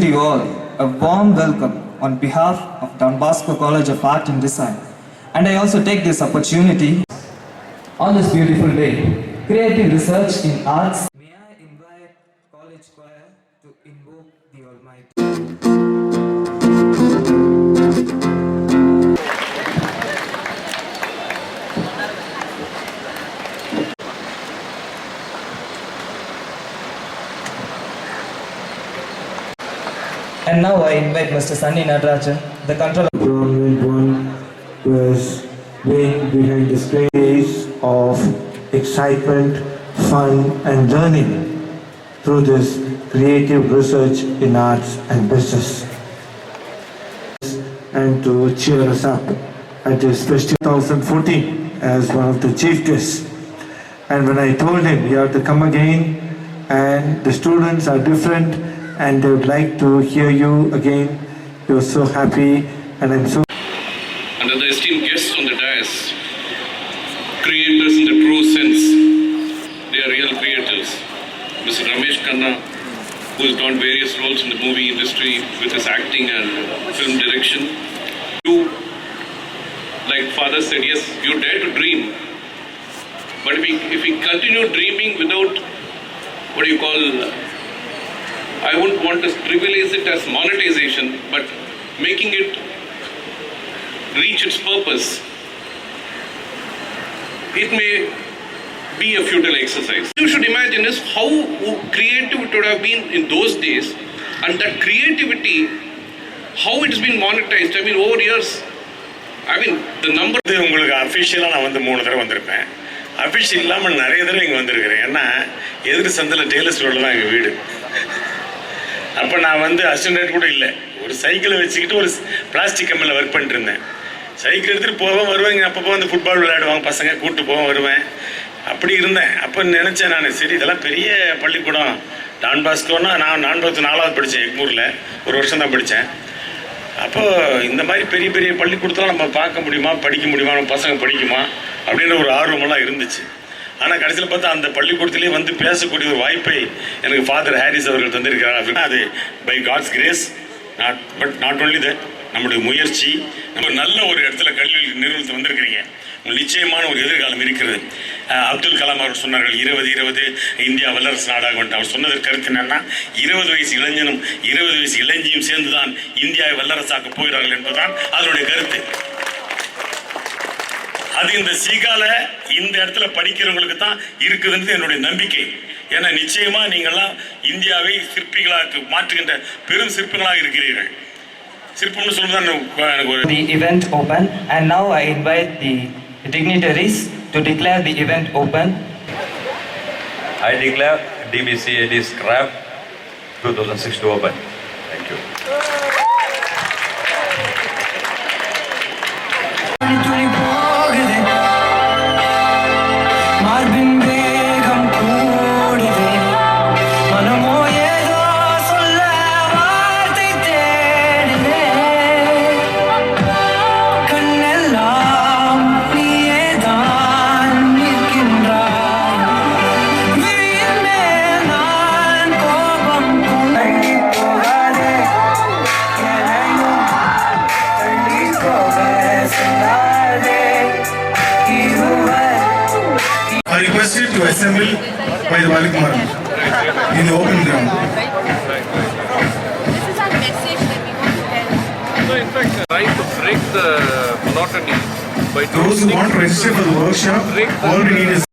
you all a warm welcome on behalf of Don Bosco College of Art and Design. And I also take this opportunity on this beautiful day, creative research in arts. May I invite college choir to invoke the Almighty. And now I invite Mr. Sunny Natarajan, the controller. Prominent one was being behind the stage of excitement, fun and learning through this creative research in arts and business. And to cheer us up at this festival 2014 as one of the chief guests. And when I told him you have to come again and the students are different and they would like to hear you again, he was so happy and I'm so. And the esteemed guests on the dais, creators in the true sense, they are real creators. Mr. Ramesh Khanna, who has done various roles in the movie industry with his acting and film direction. You, like Father said, yes, you dare to dream. But if we continue dreaming without, what do you call, I wouldn't want to trivialize it as monetization, but making it reach its purpose, it may be a futile exercise. You should imagine is how creative it would have been in those days, and that creativity, how it's been monetized. I mean, over years, I mean, the number. உங்களுக்கு அஃபிஷியலாக நான் வந்து 3 தடவை வந்திருப்பேன். Official இல்லாமல் நிறைய தடவை இங்கே வந்திருக்கிறேன். ஏன்னா எதிர் சந்தில் டெய்லர்ஸ் ரோடில் தான் எங்கள் வீடு. அப்போ நான் வந்து அசிஸ்டன்ட் கூட இல்லை, ஒரு சைக்கிளை வச்சுக்கிட்டு ஒரு பிளாஸ்டிக் கம்பெனியில் ஒர்க் பண்ணிட்டு இருந்தேன். சைக்கிள் எடுத்துகிட்டு போவேன் வருவேன், அப்பப்போ வந்து ஃபுட்பால் விளையாடுவாங்க பசங்க, கூப்பிட்டு போவேன் வருவேன், அப்படி இருந்தேன். அப்போ நினச்சேன் நான், சரி இதெல்லாம் பெரிய பள்ளிக்கூடம் டான் பாஸ்கோன்னா, நான் டான் பாஸ்கோ 4வது படித்தேன் எக்மூரில், ஒரு வருஷம் தான் படித்தேன். அப்போது இந்த மாதிரி பெரிய பெரிய பள்ளிக்கூடத்தெல்லாம் நம்ம பார்க்க முடியுமா, படிக்க முடியுமா, நம்ம பசங்க படிக்குமா அப்படின்ற ஒரு ஆர்வமெல்லாம் இருந்துச்சு. ஆனால் கடைசியில் பார்த்தா அந்த பள்ளிக்கூடத்திலே வந்து பேசக்கூடிய ஒரு வாய்ப்பை எனக்கு ஃபாதர் ஹாரிஸ் அவர்கள் தந்திருக்கிறார். அப்படின்னா அது by God's grace, not only that, நம்முடைய முயற்சி. நம்ம நல்ல ஒரு இடத்துல கல்வி நிறுவனத்தில் வந்திருக்கிறீங்க, உங்களுக்கு நிச்சயமான ஒரு எதிர்காலம் இருக்கிறது. அப்துல் கலாம் அவர் சொன்னார்கள் 2020 இந்தியா வல்லரசு நாடாக வேண்டும். அவர் சொன்னதற்கு கருத்து என்னன்னா, 20 வயசு இளைஞனும் 20 வயசு இளைஞியும் சேர்ந்துதான் இந்தியாவை வல்லரசாக்க போகிறார்கள் என்பதுதான் அதனுடைய கருத்து. அது இந்த சீகால இந்த இடத்துல படிக்கிறவங்களுக்கு தான் இருக்குதுன்னு என்னுடைய நம்பிக்கை. ஏன்னா நிச்சயமா நீங்கள்லாம் இந்தியாவை சிற்பிகளாக மாற்றுகின்ற பெரும் சிற்பங்களாக இருக்கிறீர்கள். சிற்பம்னு சொல்லுதான். The event open, and now I invite the dignitaries to declare the event open. I declare DBCAD Scrap 2006 to open. Thank you. To assemble by the Valikumar in the open ground. This is our message that we want to tell. So in fact, trying to break the monotony by those who want to register for the workshop, all we need is